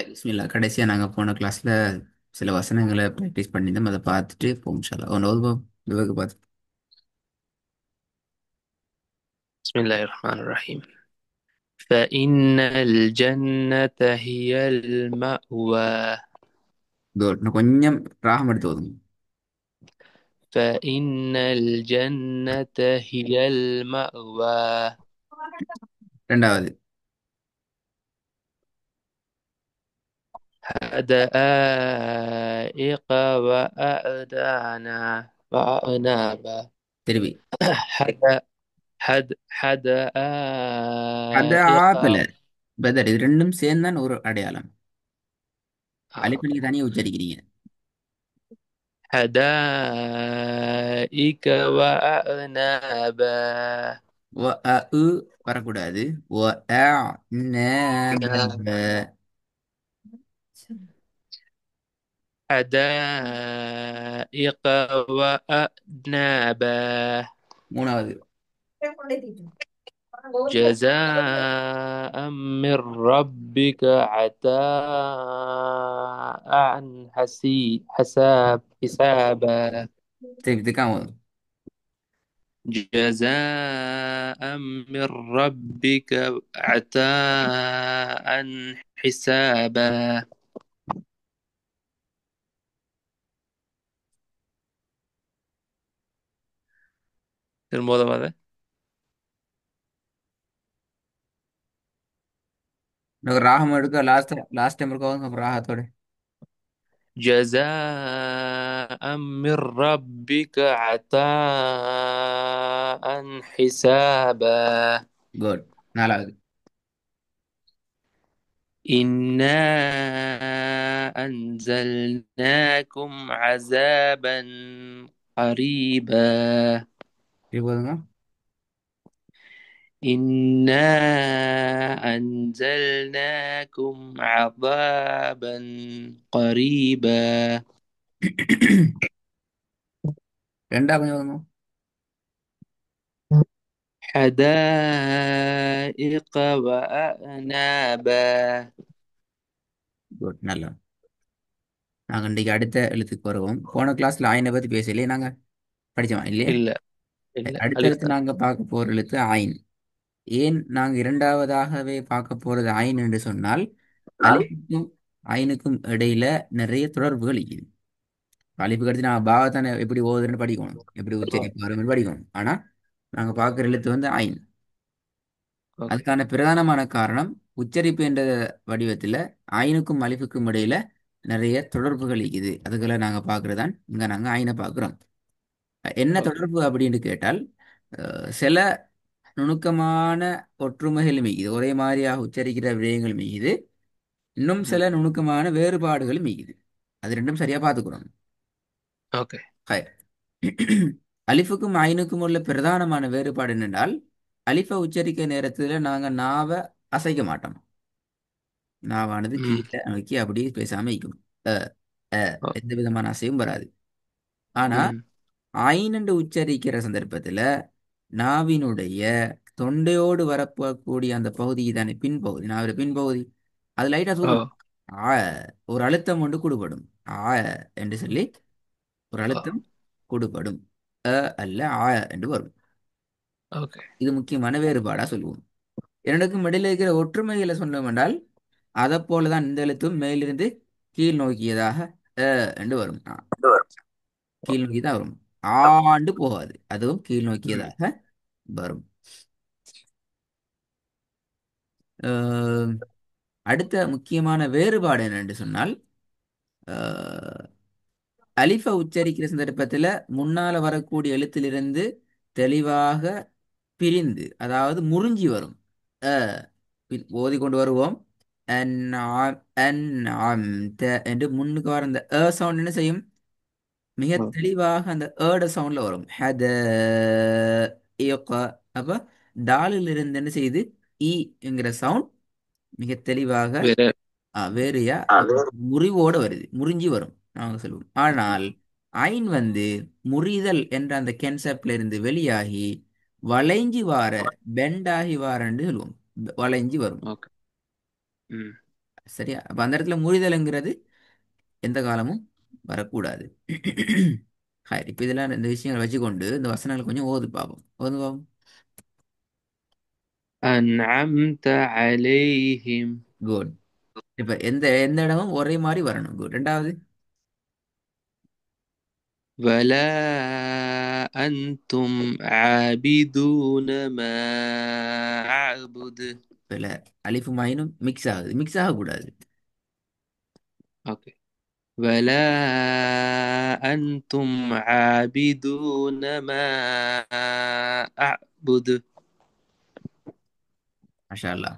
பிஸ்மில்லா கடைசியாக நாங்கள் போன கிளாஸில் சில வசனங்களை ப்ராக்டிஸ் பண்ணியிருந்தோம். அதை பார்த்துட்டு போகும் இன்ஷா அல்லாஹ். ஒன்று இதுவரைக்கும் பார்த்து بسم الله الرحمن الرحيم. فإن الجنة هي المأوى. குட். இன்னும் கொஞ்சம் ராகம் எடுத்து ஓதுங்க. فإن الجنة هي المأوى. ரெண்டாவது. حدائق وأعنابا. திருப்பி. حد அது حدائق. ஆப்பிள் பெதர் இது ரெண்டும் சேர்ந்தான் ஒரு அடையாளம். அலிஃப் أوكي. நீங்க தனியாக உச்சரிக்கிறீங்க. حدائق وأعنابا. உ வரக்கூடாது. ந ப. حدائق وأعنابا. மூணாவது. جزاء من ربك عطاء حسابا. திருப்பி திருக்காம ஓதுங்க. جزاء من ربك عطاء حسابا. الموضوع هذا. இன்னொரு ராகம் எடுக்க லாஸ்ட் டைம் இருக்கவங்க அப்புறம் ராகத்தோட. جزاء من ربك عطاء حسابا. குட். நாலாவது. إنا أنزلناكم عذابا قريبا. திருப்பி ஓதுங்க. إنا أنزلناكم عذابا قريبا. ரெண்டா கொஞ்சம் ஓதுங்க. حدائق وأعنابا. குட். நல்லா. நாங்கள் இன்றைக்கு அடுத்த எழுத்துக்கு வருவோம். போன கிளாஸ்ல ஆயினை பற்றி பேசலையே நாங்கள் படித்தோம் இல்லையே. إلا إلا ألف அடுத்தடுத்து تاء. நாங்கள் பார்க்க போகிற எழுத்து ஆயின். ஏன் நாங்கள் இரண்டாவதாகவே பார்க்க போகிறது ஆயின் என்று சொன்னால் அலிஃபுக்கும் ஐனுக்கும் இடையில நிறைய தொடர்புகள் இருக்குது. அலிஃபுக்கு அடுத்து நாங்கள் பாவத்தானே எப்படி ஓதுன்னு படிக்கணும், எப்படி உச்சரிப்பு வரும்னு படிக்கணும். ஆனால் நாங்கள் பார்க்குற எழுத்து வந்து ஆயின். أوكي. அதுக்கான பிரதானமான காரணம் உச்சரிப்பு என்ற வடிவத்தில் ஐனுக்கும் அலிஃபுக்கும் இடையில நிறைய தொடர்புகள் இருக்குது. அதுகளை நாங்கள் பார்க்குறது தான் இங்கே நாங்கள் ஐனை பார்க்குறோம். என்ன أوكي. தொடர்பு அப்படின்னு கேட்டால் சில நுணுக்கமான ஒற்றுமைகள் மிகுது, ஒரே மாதிரியாக உச்சரிக்கிற விடயங்கள் மிகுது. இன்னும் சில நுணுக்கமான வேறுபாடுகள் மிகுது. அது ரெண்டும் சரியா பார்த்துக்கிறோம். أوكي. ஹை. அலிஃபுக்கும் ஐனுக்கும் உள்ள பிரதானமான வேறுபாடு என்னென்றால் அலிஃபை உச்சரிக்க நேரத்தில் நாங்கள் நாவை அசைக்க மாட்டோம். நாவானது أمم. கீழே நோக்கி அப்படியே பேசாம இருக்கும். அ, அ, أوكي. எந்த விதமான அசையும் வராது. ஆனா أمم. ஐன் என்று உச்சரிக்கிற சந்தர்ப்பத்தில் நாவினுடைய தொண்டையோடு வரப்போகக்கூடிய அந்த பகுதி தானே பின்பகுதி, நாவின் பின்பகுதி, அது லைட்டா தூரம் أه. ஆ ஒரு அழுத்தம் ஒன்று கொடுபடும். ஆ என்று சொல்லி ஒரு أه. அழுத்தம் கொடுபடும். அல்ல என்று வரும். أوكي. இது முக்கியமான வேறுபாடா சொல்லுவோம். இரண்டுக்கும் இடையில இருக்கிற ஒற்றுமைகளை சொன்னோம் என்றால் அதை போலதான் இந்த எழுத்தும் மேலிருந்து கீழ் நோக்கியதாக என்று வரும். கீழ் நோக்கி தான் வரும். ஆண்டு போகாது, அதுவும் கீழ் أمم. நோக்கியதாக வரும். அஹ், அடுத்த முக்கியமான வேறுபாடு என்னென்று சொன்னால் அஹ், அலிஃபை உச்சரிக்கிற சந்தர்ப்பத்தில் முன்னால வரக்கூடிய எழுத்திலிருந்து தெளிவாக பிரிந்து, அதாவது முறிஞ்சி வரும். அ ஓதி கொண்டு வருவோம். அன்ஆம், அன்ஆம்த என்று முன்னுக்கு வர அந்த சவுண்ட் என்ன செய்யும்? மிக أه. தெளிவாக அந்த சவுண்ட்ல வரும். அப்ப டாலில் இருந்து என்ன செய்யுது? இ என்கிற சவுண்ட் மிக தெளிவாக வேற. வேறையா முறிவோட வருது, முறிஞ்சி வரும் நாங்க சொல்லுவோம். ஆனால் ஐன் வந்து முறிதல் என்ற அந்த கென்செப்ட்ல இருந்து வெளியாகி வளைஞ்சி வார, பெண்டாகி வாரன்னு சொல்லுவோம். வளைஞ்சி வரும். ஓகே. ம். சரியா? அப்ப அந்த இடத்துல முறிதல்ங்கிறது எந்த காலமும் வரக்கூடாது. ஹாய், இப்ப இதெல்லாம் இந்த விஷயங்களை வச்சுக்கொண்டு இந்த வசனங்களை கொஞ்சம் ஓது பார்ப்போம். ஓது பார்ப்போம். أنعمت عليهم குட். இப்ப எந்த எந்த இடமும் ஒரே மாதிரி வரணும். குட். ரெண்டாவது, ولا أنتم عابدون ما أعبد. இல்ல, அலிஃபும் ஐனும் மிக்ஸ் ஆகுது, மிக்ஸ் ஆகக்கூடாது. أوكي. ولا أنتم عابدون ما أعبد. மாஷா அல்லாஹ்.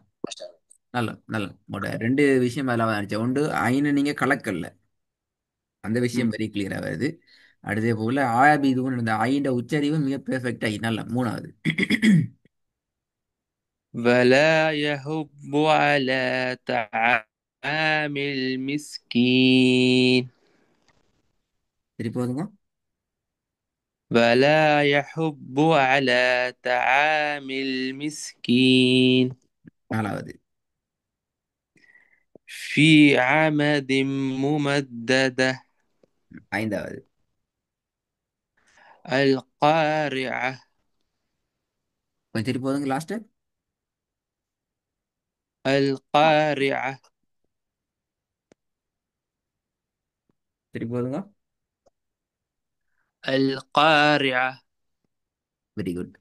நல்ல நல்ல உங்களோட ரெண்டு விஷயம் அதில் வந்துச்சு. ஒன்று ஐனு நீங்க கலக்கல்ல, அந்த م. விஷயம் வெரி கிளியரா வருது. அடுத்தே போல ஆயாபீதுன்னு இந்த ஐண்ட உச்சரிவு மிக பெர்ஃபெக்ட் ஆகி நல்ல. மூணாவது, ولا يحب على طعام المسكين. திருப்பி போதுங்க. ولا يحب على طعام المسكين. நாலாவது, في عمد ممددة. ஐந்தாவது, القارعة. கொஞ்சம் திருப்பி போதுங்க லாஸ்ட். القارعة. திருப்பி போதுங்க. القارعة. Very good.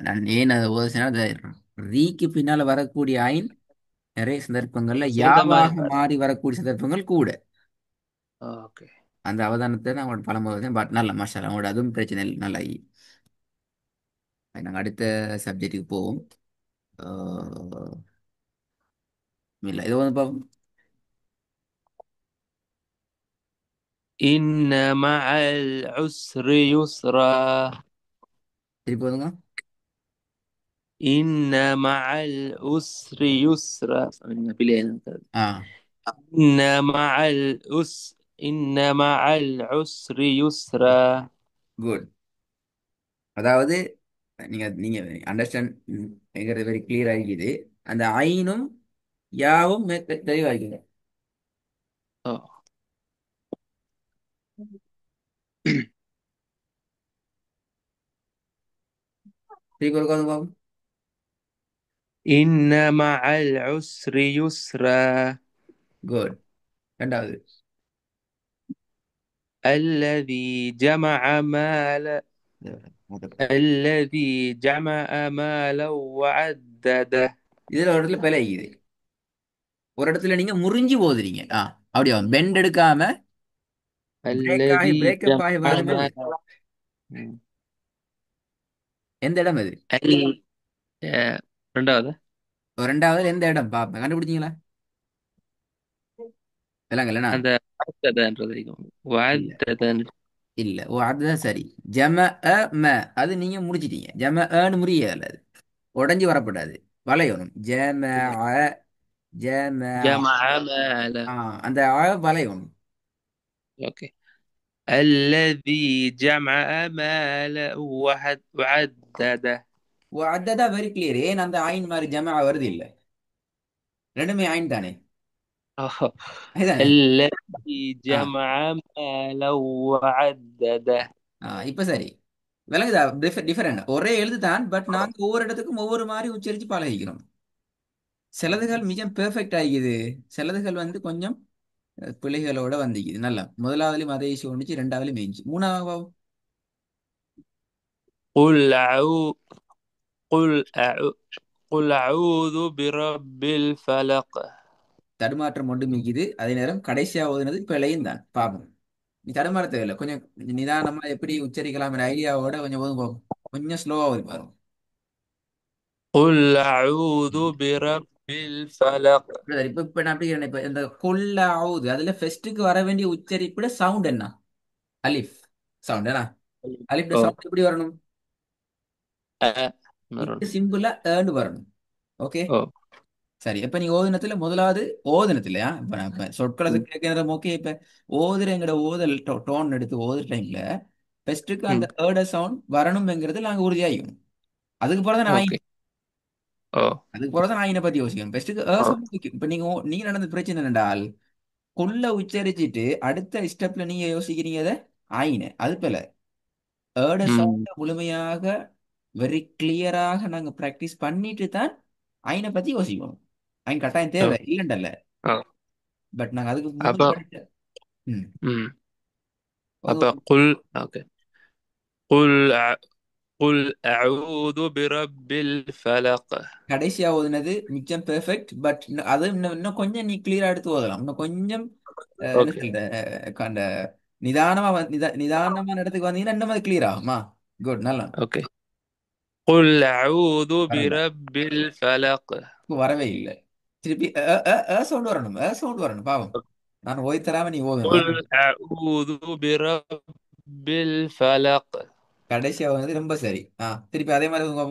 நான் ஏன் அதை ஓதுனா, ரீக்கு பின்னால வரக்கூடிய ஐன் நிறைய சந்தர்ப்பங்கள்ல சேர்ந்த மாதிரி யாவாக மாறி வரக்கூடிய சந்தர்ப்பங்கள் கூட. ஓகே. அந்த அவதானத்தை நான் அவங்களோட பழம்போது பட் நல்ல மாஷா அவங்களோட அதுவும் பிரச்சனை இல்லை. நல்லா நாங்கள் அடுத்த சப்ஜெக்ட்டுக்கு போவோம். இல்லை, இது வந்து பார்ப்போம். إن مع العسر يسرا. திருப்பி போதுங்க. إن مع العسر يسرا. ஆ إن مع العسر يسرا. குட். அதாவது நீங்க நீங்க அண்டர்ஸ்டாண்ட் எங்கிறது வெரி கிளியர் ஆகிக்குது. அந்த ஐனும் யாவும் தெளிவாகிக்குது. آه. திருப்பி ஒரு பார்ப்போம். إن مع العسر يسرا. குட். ரெண்டாவது, الذي جمع مال الذي جمع مالا وعدده. இதுல ஒரு இடத்துல பிழை ஆகிக்குது. ஒரு இடத்துல நீங்க முறிஞ்சு போதுறீங்க. அப்படியா பெண்ட் எடுக்காம الذي பிரேக்கப் ஆகி جمع வருதுன்னு வருது. مالا. எந்த இடம் அது? ال... ரெண்டாவது ஒரு ரெண்டாவது எந்த இடம் பாப்பேன், கண்டுபிடிச்சீங்களா? விளங்கலண்ணா? அந்த வعددன்றது இருக்கும். இல்ல வعددன். இல்ல, ஓ அதுதான் சரி. ஜம அ ம, அது நீங்க முடிச்சிட்டீங்க. ஜம அன்னு முடியல, அது உடஞ்சி வரப்படாது, வளையணும். ஜம அ, ஜம جمع مالا. அந்த வளையணும். اوكي. الذي جمع مالا وعدده. ஓ அதுதான் வெரி கிளியர். ஏன் அந்த ஆயின் மாதிரி ஜம வருது இல்ல? ரெண்டுமே ஆயின் தானே. أوه. அதுதானே. الذي ஆ جمع مالا وعدده. இப்ப சரி. விளங்குதா? டிஃபரெண்ட், ஒரே எழுது தான், பட் நாங்க ஒவ்வொரு இடத்துக்கும் ஒவ்வொரு மாதிரி உச்சரிச்சு பழகிக்கிறோம். சிலதுகள் மிக பெர்ஃபெக்ட் ஆகிக்குது, சிலதுகள் வந்து கொஞ்சம் பிள்ளைகளோட வந்திக்குது. நல்லா முதலாவதுலயும் அதே இஷ்யூ வந்துச்சு, ரெண்டாவதுலயும் மேய்ஞ்சி, மூணாவது قل أعوذ قل أعوذ قل أعوذ برب الفلق. தடுமாற்றம் ஒன்று மிகுது. அதே நேரம் கடைசியா ஓதுனது பிழையும் தான். பாப்போம். நீ தடுமாற தேவையில்லை, கொஞ்சம் நிதானமா எப்படி உச்சரிக்கலாம் ஐடியாவோட கொஞ்சம் ஓதும் போகும். கொஞ்சம் ஸ்லோவா ஓதி பாருங்க. قل أعوذ برب الفلق. Brother, இப்ப நான் அப்படி கேட்டேன். இப்ப இந்த கொல்ல ஆவுது அதுல ஃபெஸ்ட்டுக்கு வர வேண்டிய உச்சரிப்புல சவுண்ட் என்ன? அலிஃப் சவுண்ட் என்ன? அலிஃப்ட أو சவுண்ட் எப்படி வரணும்? أ مرن. இட்டு சிம்பிளா ஏர்னு வரணும். ஓகே. أو சரி, இப்ப நீ ஓதுனத்துல முதலாவது ஓதுனத்துலயா இப்ப நான் இப்ப சொற்களை ம். கேட்கறது ஓகே. இப்ப ஓதுறங்கிற ஓதல் டோன் எடுத்து ஓதுற டைம்ல பெஸ்ட்டுக்கு அந்த ம். ஏர்ட சவுண்ட் வரணும்ங்கிறது நாங்க உறுதியாகும். அதுக்கு பிறகு நான் ஓகே. ஓ. அதுக்கு பிறகு நான் பத்தி யோசிக்கணும். பெஸ்ட்டுக்கு ஓ. சவுண்ட் வைக்கும். இப்ப நீங்க நடந்த பிரச்சனை என்னடால் கொள்ள உச்சரிச்சிட்டு அடுத்த ஸ்டெப்ல நீங்க யோசிக்கிறீங்க அதை அது போல ஏர்ட ம். சவுண்ட முழுமையாக வெரி கிளியராக நாங்க பிராக்டிஸ் பண்ணிட்டு தான் பத்தி யோசிக்கணும். கட்டாயம் ஓ. தேவை இல்லைண்டல்ல. ஓ. பட் நாங்க அதுக்கு முதல் அப்ப படிச்ச ம் ம் அது அப்ப குல் ஓகே குல் قل أعوذ برب الفلق. கடைசியா ஓதுனது மிச்சம் பெர்ஃபெக்ட். பட் அது இன்னும் கொஞ்சம் நீ கிளியரா எடுத்து ஓதலாம். இன்னும் கொஞ்சம் என்ன اوكي. சொல்ற அந்த நிதானமா நிதானமான இடத்துக்கு வந்தீங்கன்னா இன்னும் அது கிளியர் ஆகுமா. குட், நல்லா. اوكي. قل أعوذ வரல, برب الفلق. இப்போ வரவே இல்லை. திருப்பி சவுண்ட் வரணும், சவுண்ட் வரணும் பாவம். நான் ஓய் தராம நீ ஓதணும். قل أعوذ برب الفلق. கடைசியா வந்து ரொம்ப சரி. திருப்பி அதே மாதிரி உங்க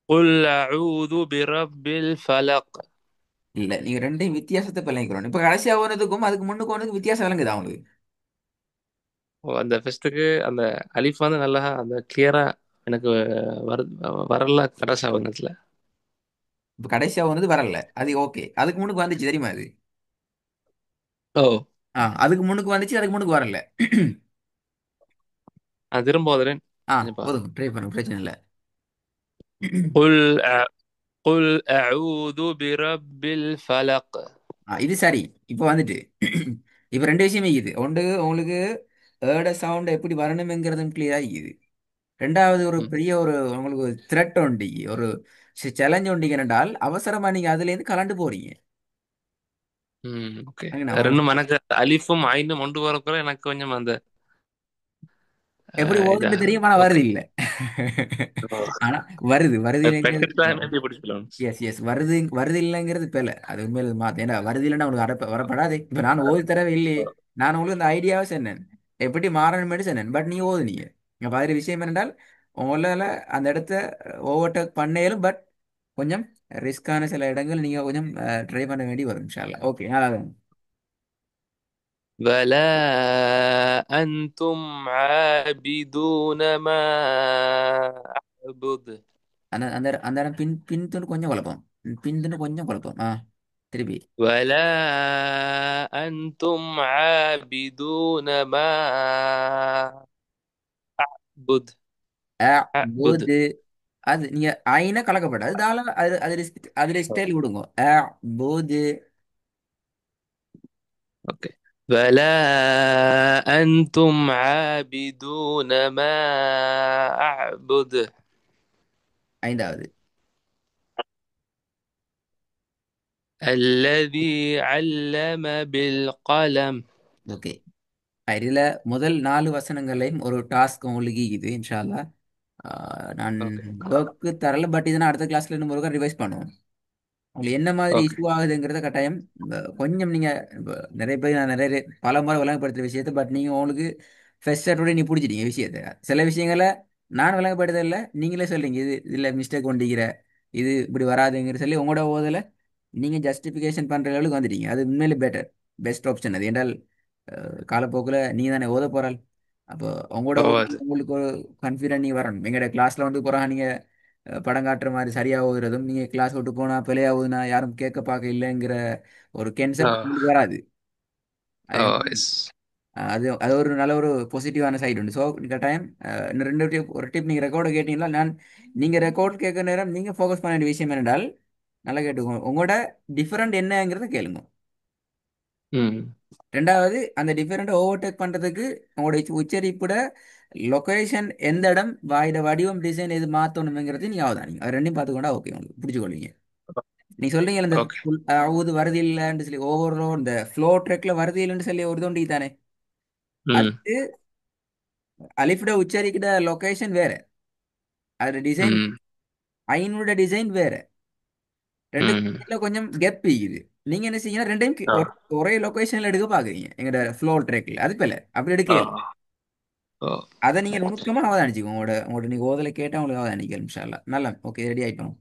قل أعوذ برب الفلق. இல்ல நீங்க ரெண்டையும் வித்தியாசத்தை பழகிக்கிறோம். இப்ப கடைசியா ஓனதுக்கும் அதுக்கு முன்னுக்கு ஓனதுக்கு வித்தியாசம் விளங்குதா உங்களுக்கு? அந்த ஃபெஸ்ட்டுக்கு அந்த அலிஃப் வந்து நல்லா அந்த கிளியரா எனக்கு வர வரல கடைசி ஆவணத்துல. இப்ப கடைசியா ஓனது வரல, அது ஓகே. அதுக்கு முன்னுக்கு வந்துச்சு தெரியுமா அது? ஓ. அதுக்கு முன்னுக்கு வந்துச்சு, அதுக்கு முன்னுக்கு வரல. நான் திரும்ப ஓதுறேன். கொஞ்சம் பாருங்க. போதும், ட்ரை பண்ணுங்க, பிரச்சனை இல்லை. قل قل أعوذ برب الفلق. இது சரி. இப்போ வந்துட்டு இப்ப ரெண்டு விஷயமே இருக்குது. ஒன்று உங்களுக்கு ஏட சவுண்ட் எப்படி வரணுங்கிறதும் கிளியரா இருக்குது. ரெண்டாவது ஒரு ம். பெரிய ஒரு உங்களுக்கு ஒரு த்ரெட் உண்டு, ஒரு சேலஞ்ச் உண்டு என்றால் அவசரமா நீங்க அதுல இருந்து கலண்டு போறீங்க. ஓகே. அங்கனா ரெண்டும் எனக்கு அலிஃபும் ஐனும் ஒன்று வரக்குள்ள எனக்கு கொஞ்சம் அந்த எப்படி ஓதுன்னு இதாகுது. தெரியும், ஆனா வருது ஓகே. இல்ல. ஆனா வருது வருது இல்லைங்கிறது. ப்ராக்டிஸ் தான் எப்படி பிடிச்சிக்கலாம். எஸ் எஸ், வருது வருது இல்லைங்கிறது பேல அது உண்மையில மாத்த. ஏன்னா வருது இல்லைன்னா உனக்கு வரப்படாது. இப்ப நான் ஓதி தரவே இல்லையே. நான் உங்களுக்கு இந்த ஐடியாவை சொன்னேன், எப்படி மாறணும்னு சொன்னேன். பட் நீ ஓதுனீங்க. இங்க பாதிரி விஷயம் என்னென்றால் உங்களால அந்த இடத்த ஓவர்டேக் பண்ணேலும். பட் கொஞ்சம் ரிஸ்கான சில இடங்கள் நீங்க கொஞ்சம் ட்ரை பண்ண வேண்டி வரும். இன்ஷா அல்லாஹ். ஓகே, நல்லா தான். ولا أنتم عابدون ما أعبد. அந்த அந்த அந்த இடம் பின் துண்டு கொஞ்சம் குழப்பம். பின் துண்டு கொஞ்சம் குழப்பம். திருப்பி. ولا أنتم عابدون ما أعبد. أعبد. போது அது நீங்க ஐன கலக்கப்படாது. தால அது அதுல ஸ்டைல் கொடுங்க. போது. اوكي. ولا أنتم عابدون ما أعبد. ஐந்தாவது. الذي علم بالقلم. ஓகே, இதுல முதல் 4 வசனங்களையும் ஒரு டாஸ்க் உங்களுக்கு இது இன்ஷா அல்லாஹ். நான் اوكي. ஒர்க்கு தரல. பட் இதை நான் அடுத்த கிளாஸ்ல இன்னும் ஒருக்கா ரிவைஸ் பண்ணுவோம். உங்களுக்கு என்ன மாதிரி اوكي. இஷ்யூ ஆகுதுங்கிறத கட்டாயம் கொஞ்சம் நீங்க நிறைய பேர் நான் நிறைய பல முறை விளங்கப்படுத்துற விஷயத்த. பட் நீங்க உங்களுக்கு ஃபெஸ்டோட நீ பிடிச்சிட்டீங்க விஷயத்த. சில விஷயங்களை நான் விளங்கப்படுத்தல, நீங்களே சொல்றீங்க இது இதுல மிஸ்டேக் கொண்டிருக்கிற, இது இப்படி வராதுங்கிற சொல்லி உங்களோட ஓதல நீங்க ஜஸ்டிஃபிகேஷன் பண்ற லெவலுக்கு வந்துட்டீங்க. அது உண்மையிலே பெஸ்ட் ஆப்ஷன் அது. என்றால் காலப்போக்கில் நீ தானே ஓத போறாள். அப்போ உங்களோட ஓ. உங்களுக்கு ஒரு கான்ஃபிடென்ட் நீ வரணும். எங்களோட கிளாஸ்ல வந்து போறாங்க நீங்க படம் காட்டுற மாதிரி சரியா ஓதுறதும், நீங்க கிளாஸ் விட்டு போனா பிழையா ஓதுனா யாரும் கேட்க பார்க்க இல்லைங்கிற ஒரு கென்செப்ட் ஓ. உங்களுக்கு வராது. ஓ. அது எஸ். அது அது ஒரு நல்ல ஒரு பாசிட்டிவான சைடு உண்டு. ஸோ கட்டாயம் இன்னும் ரெண்டு டிப், ஒரு டிப். நீங்கள் ரெக்கார்டு கேட்டீங்களா? நீங்கள் ரெக்கார்ட் கேட்குற நேரம் நீங்கள் ஃபோக்கஸ் பண்ண வேண்டிய விஷயம் என்னென்றால் நல்லா கேட்டுக்கோங்க, உங்களோட டிஃபரெண்ட் என்னங்கிறத கேளுங்க. ம். ரெண்டாவது அந்த டிஃபரெண்ட்டை ஓவர்டேக் பண்ணுறதுக்கு உங்களுடைய உச்சரிப்போட லொகேஷன், எந்த இடம், வாயோட வடிவம், டிசைன் எது மாற்றணுங்கிறது நீங்கள் அவதானிங்க. அது ரெண்டையும் பார்த்துக்கொண்டா ஓகே, உங்களுக்கு பிடிச்சிக்கொள்வீங்க. நீ சொல்றீங்க இந்த ஓகே. ஊது வருது இல்லைன்னு சொல்லி ஓவரோ இந்த ஃப்ளோ ட்ரெக்ல வருது இல்லைன்னு சொல்லி ஒரு தோண்டி தானே. ம். அது அலிஃபோட உச்சரிக்கிற லொகேஷன் வேற, அதோட டிசைன், ம். ஐனோட டிசைன் வேற. ம். ரெண்டுக்குள்ள கொஞ்சம் கெப் இருக்குது. நீங்க என்ன செய்யணும், ரெண்டையும் ஓ. ஒரே லொகேஷன்ல எடுக்க பாக்குறீங்க. எங்கட ஃப்ளோ ட்ரெக்ல அது போல அப்படி ஓ. எடுக்கல. ஓ. அதை நீங்க நுணுக்கமா அவதானிச்சுக்கோங்க. உங்களோட உங்களோட நீங்க ஓதல கேட்டா உங்களுக்கு அவதானிக்கல். இன்ஷா அல்லாஹ். நல்லா, ஓகே, ரெடி ஆயிட்டோம்.